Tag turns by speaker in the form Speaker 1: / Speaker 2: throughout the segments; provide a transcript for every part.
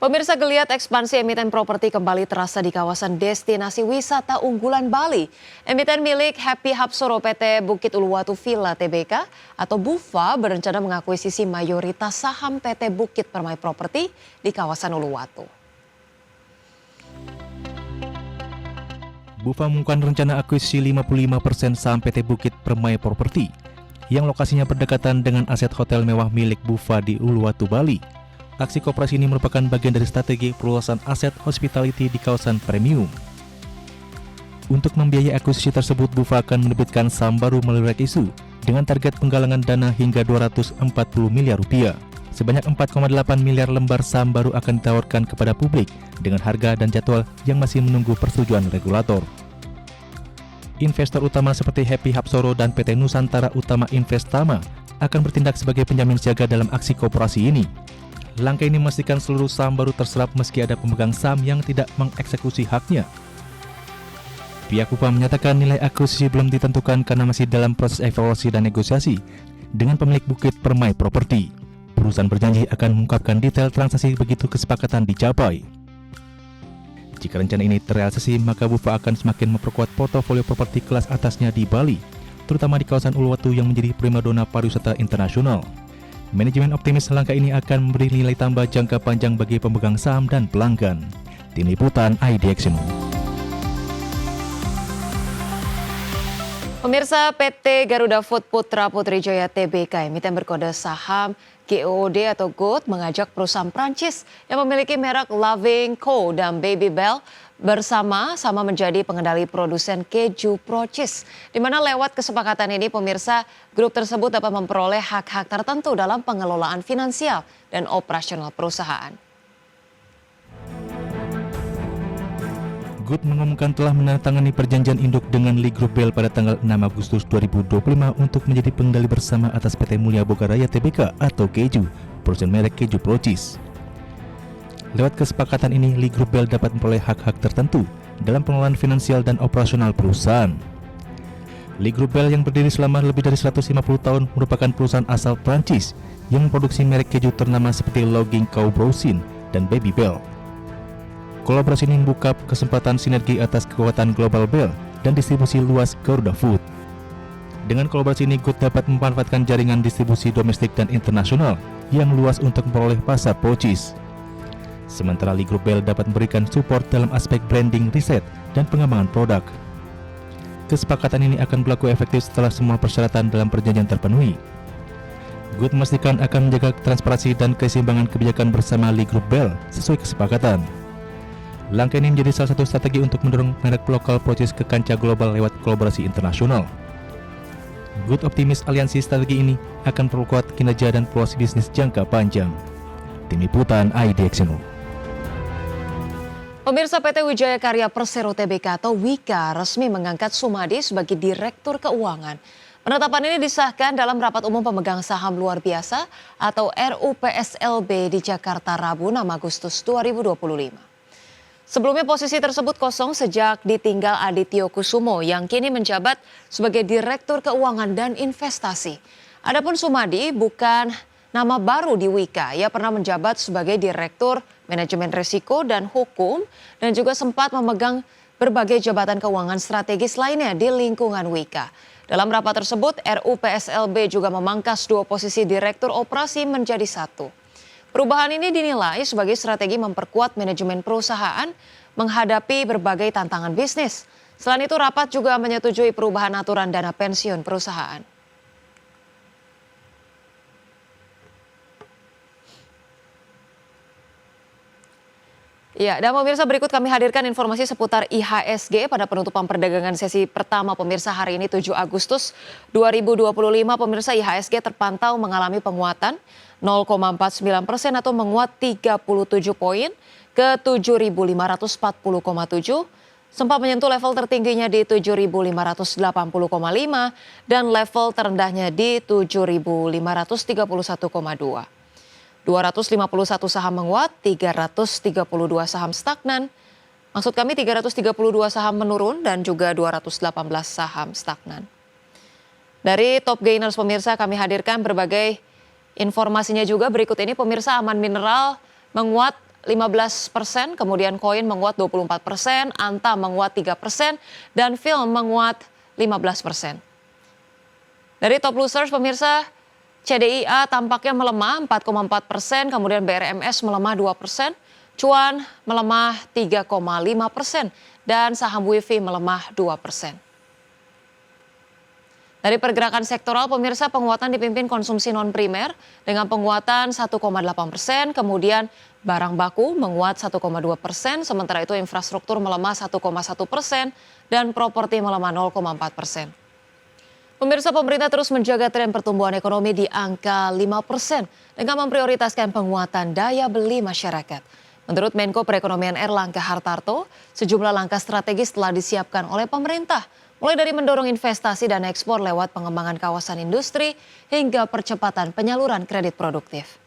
Speaker 1: Pemirsa, geliat ekspansi emiten properti kembali terasa di kawasan destinasi wisata unggulan Bali. Emiten milik Happy Hapsoro PT Bukit Uluwatu Villa Tbk atau BUVA berencana mengakuisisi mayoritas saham PT Bukit Permai Properti di kawasan Uluwatu.
Speaker 2: BUVA mengumumkan rencana akuisisi 55% saham PT Bukit Permai Properti yang lokasinya berdekatan dengan aset hotel mewah milik BUVA di Uluwatu, Bali. Aksi koperasi ini merupakan bagian dari strategi perluasan aset hospitality di kawasan premium. Untuk membiayai akuisisi tersebut, BUVA akan menerbitkan saham baru melalui rights issue dengan target penggalangan dana hingga 240 miliar rupiah. Sebanyak 4,8 miliar lembar saham baru akan ditawarkan kepada publik dengan harga dan jadwal yang masih menunggu persetujuan regulator. Investor utama seperti Happy Hapsoro dan PT Nusantara Utama Investama akan bertindak sebagai penjamin siaga dalam aksi koperasi ini. Langkah ini memastikan seluruh saham baru terserap meski ada pemegang saham yang tidak mengeksekusi haknya. Pihak BUVA menyatakan nilai akuisisi belum ditentukan karena masih dalam proses evaluasi dan negosiasi dengan pemilik Bukit Permai Properti. Perusahaan berjanji akan mengungkapkan detail transaksi begitu kesepakatan dicapai. Jika rencana ini terrealisasi, maka BUVA akan semakin memperkuat portofolio properti kelas atasnya di Bali, terutama di kawasan Uluwatu yang menjadi primadona pariwisata internasional. Manajemen optimis langkah ini akan memberi nilai tambah jangka panjang bagi pemegang saham dan pelanggan. Tim Liputan IDX.
Speaker 1: Pemirsa, PT Garuda Food Putra Putri Jaya Tbk emiten berkode saham GOOD atau GOAT mengajak perusahaan Prancis yang memiliki merek Loving Co dan Baby Bell bersama-sama menjadi pengendali produsen keju Procis, di mana lewat kesepakatan ini pemirsa, grup tersebut dapat memperoleh hak-hak tertentu dalam pengelolaan finansial dan operasional perusahaan.
Speaker 2: GOAT mengumumkan telah menandatangani perjanjian induk dengan Lee Group Bell pada tanggal 6 Agustus 2025 untuk menjadi pengendali bersama atas PT Mulia Bogaraya Tbk atau Keju, perusahaan merek keju Procis. Lewat kesepakatan ini, Lee Group Bell dapat memperoleh hak-hak tertentu dalam pengelolaan finansial dan operasional perusahaan. Lee Group Bell yang berdiri selama lebih dari 150 tahun merupakan perusahaan asal Prancis yang memproduksi merek keju ternama seperti Loving Co Browsin dan Baby Bell. Kolaborasi ini membuka kesempatan sinergi atas kekuatan Global Bell dan distribusi luas Garuda Food. Dengan kolaborasi ini, GOAT dapat memanfaatkan jaringan distribusi domestik dan internasional yang luas untuk memperoleh pasar Procis. Sementara Lee Group Bell dapat memberikan support dalam aspek branding, riset, dan pengembangan produk. Kesepakatan ini akan berlaku efektif setelah semua persyaratan dalam perjanjian terpenuhi. GOAT memastikan akan menjaga transparansi dan keseimbangan kebijakan bersama Lee Group Bell sesuai kesepakatan. Langkah ini menjadi salah satu strategi untuk mendorong merek lokal Procis ke kancah global lewat kolaborasi internasional. GOAT optimis aliansi strategi ini akan memperkuat kinerja dan peluang bisnis jangka panjang. Tim Liputan IDX.
Speaker 1: Pemirsa, PT Wijaya Karya Persero Tbk atau WIKA resmi mengangkat Sumadi sebagai Direktur Keuangan. Penetapan ini disahkan dalam rapat umum pemegang saham luar biasa atau RUPSLB di Jakarta Rabu 6 Agustus 2025. Sebelumnya posisi tersebut kosong sejak ditinggal Adityo Kusumo yang kini menjabat sebagai Direktur Keuangan dan Investasi. Adapun Sumadi bukan nama baru di WIKA, ia pernah menjabat sebagai Direktur Manajemen Risiko dan Hukum dan juga sempat memegang berbagai jabatan keuangan strategis lainnya di lingkungan WIKA. Dalam rapat tersebut, RUPSLB juga memangkas 2 posisi Direktur Operasi menjadi 1. Perubahan ini dinilai sebagai strategi memperkuat manajemen perusahaan menghadapi berbagai tantangan bisnis. Selain itu, rapat juga menyetujui perubahan aturan dana pensiun perusahaan. Ya, dan pemirsa, berikut kami hadirkan informasi seputar IHSG pada penutupan perdagangan sesi pertama pemirsa hari ini 7 Agustus 2025. Pemirsa, IHSG terpantau mengalami penguatan 0,49% atau menguat 37 poin ke 7.540,7. Sempat menyentuh level tertingginya di 7.580,5 dan level terendahnya di 7.531,2. 251 saham menguat, 332 saham stagnan. Maksud kami 332 saham menurun dan juga 218 saham stagnan. Dari top gainers pemirsa kami hadirkan berbagai informasinya juga berikut ini. Pemirsa, Aman Mineral menguat 15%, kemudian koin menguat 24%, Antam menguat 3%, dan film menguat 15%. Dari top losers pemirsa, CDIA tampaknya melemah 4,4%, kemudian BRMS melemah 2%, Cuan melemah 3,5%, dan saham WIFI melemah 2%. Dari pergerakan sektoral, pemirsa, penguatan dipimpin konsumsi non-primer dengan penguatan 1,8%, kemudian barang baku menguat 1,2%, sementara itu infrastruktur melemah 1,1%, dan properti melemah 0,4%. Pemirsa, pemerintah terus menjaga tren pertumbuhan ekonomi di angka 5% dengan memprioritaskan penguatan daya beli masyarakat. Menurut Menko Perekonomian Erlangga Hartarto, sejumlah langkah strategis telah disiapkan oleh pemerintah, mulai dari mendorong investasi dan ekspor lewat pengembangan kawasan industri hingga percepatan penyaluran kredit produktif.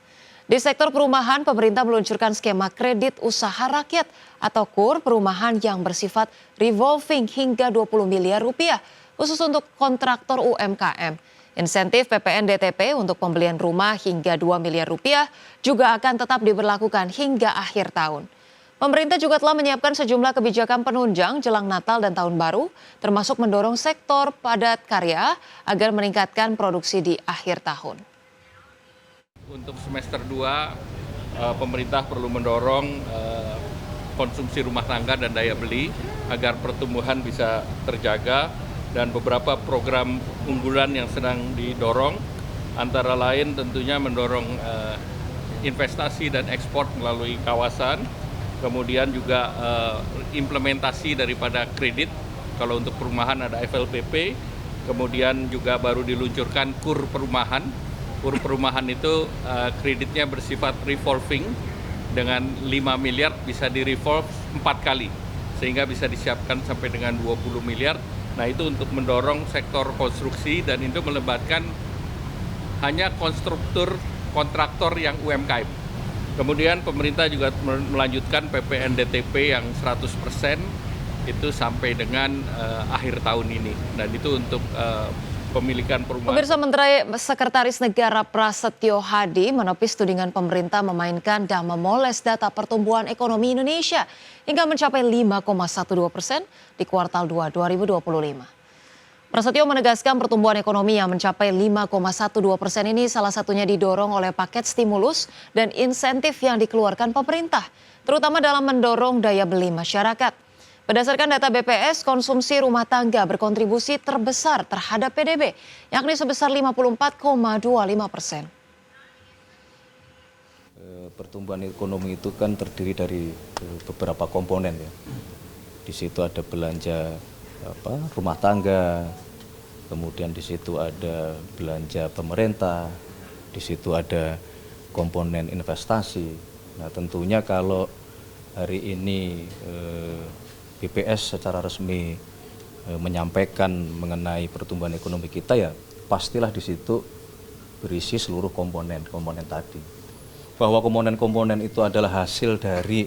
Speaker 1: Di sektor perumahan, pemerintah meluncurkan skema kredit usaha rakyat atau KUR perumahan yang bersifat revolving hingga 20 miliar rupiah, khusus untuk kontraktor UMKM. Insentif PPN DTP untuk pembelian rumah hingga 2 miliar rupiah juga akan tetap diberlakukan hingga akhir tahun. Pemerintah juga telah menyiapkan sejumlah kebijakan penunjang jelang Natal dan Tahun Baru, termasuk mendorong sektor padat karya agar meningkatkan produksi di akhir tahun.
Speaker 3: Untuk semester 2, pemerintah perlu mendorong konsumsi rumah tangga dan daya beli agar pertumbuhan bisa terjaga, dan beberapa program unggulan yang sedang didorong, antara lain tentunya mendorong investasi dan ekspor melalui kawasan, kemudian juga implementasi daripada kredit. Kalau untuk perumahan ada FLPP, kemudian juga baru diluncurkan KUR perumahan. KUR perumahan itu kreditnya bersifat revolving, dengan 5 miliar bisa di-revolve 4 kali, sehingga bisa disiapkan sampai dengan 20 miliar. Nah, itu untuk mendorong sektor konstruksi, dan itu melibatkan hanya kontraktor yang UMKM. Kemudian pemerintah juga melanjutkan PPN DTP yang 100% itu sampai dengan akhir tahun ini, dan itu untuk pemilikan perumahan.
Speaker 1: Pemirsa, Menteri Sekretaris Negara Prasetyo Hadi menepis tudingan pemerintah memainkan dan memoles data pertumbuhan ekonomi Indonesia hingga mencapai 5,12% di kuartal 2 2025. Prasetyo menegaskan pertumbuhan ekonomi yang mencapai 5,12% ini salah satunya didorong oleh paket stimulus dan insentif yang dikeluarkan pemerintah, terutama dalam mendorong daya beli masyarakat. Berdasarkan data BPS, konsumsi rumah tangga berkontribusi terbesar terhadap PDB, yakni sebesar 54,25%.
Speaker 4: Pertumbuhan ekonomi itu kan terdiri dari beberapa komponen ya. Di situ ada belanja rumah tangga, kemudian di situ ada belanja pemerintah, di situ ada komponen investasi. Nah, tentunya kalau hari ini BPS secara resmi menyampaikan mengenai pertumbuhan ekonomi kita, ya pastilah di situ berisi seluruh komponen tadi. Bahwa komponen-komponen itu adalah hasil dari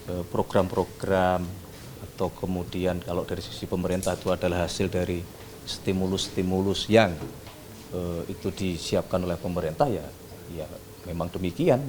Speaker 4: program-program, atau kemudian kalau dari sisi pemerintah itu adalah hasil dari stimulus-stimulus yang itu disiapkan oleh pemerintah, ya memang demikian.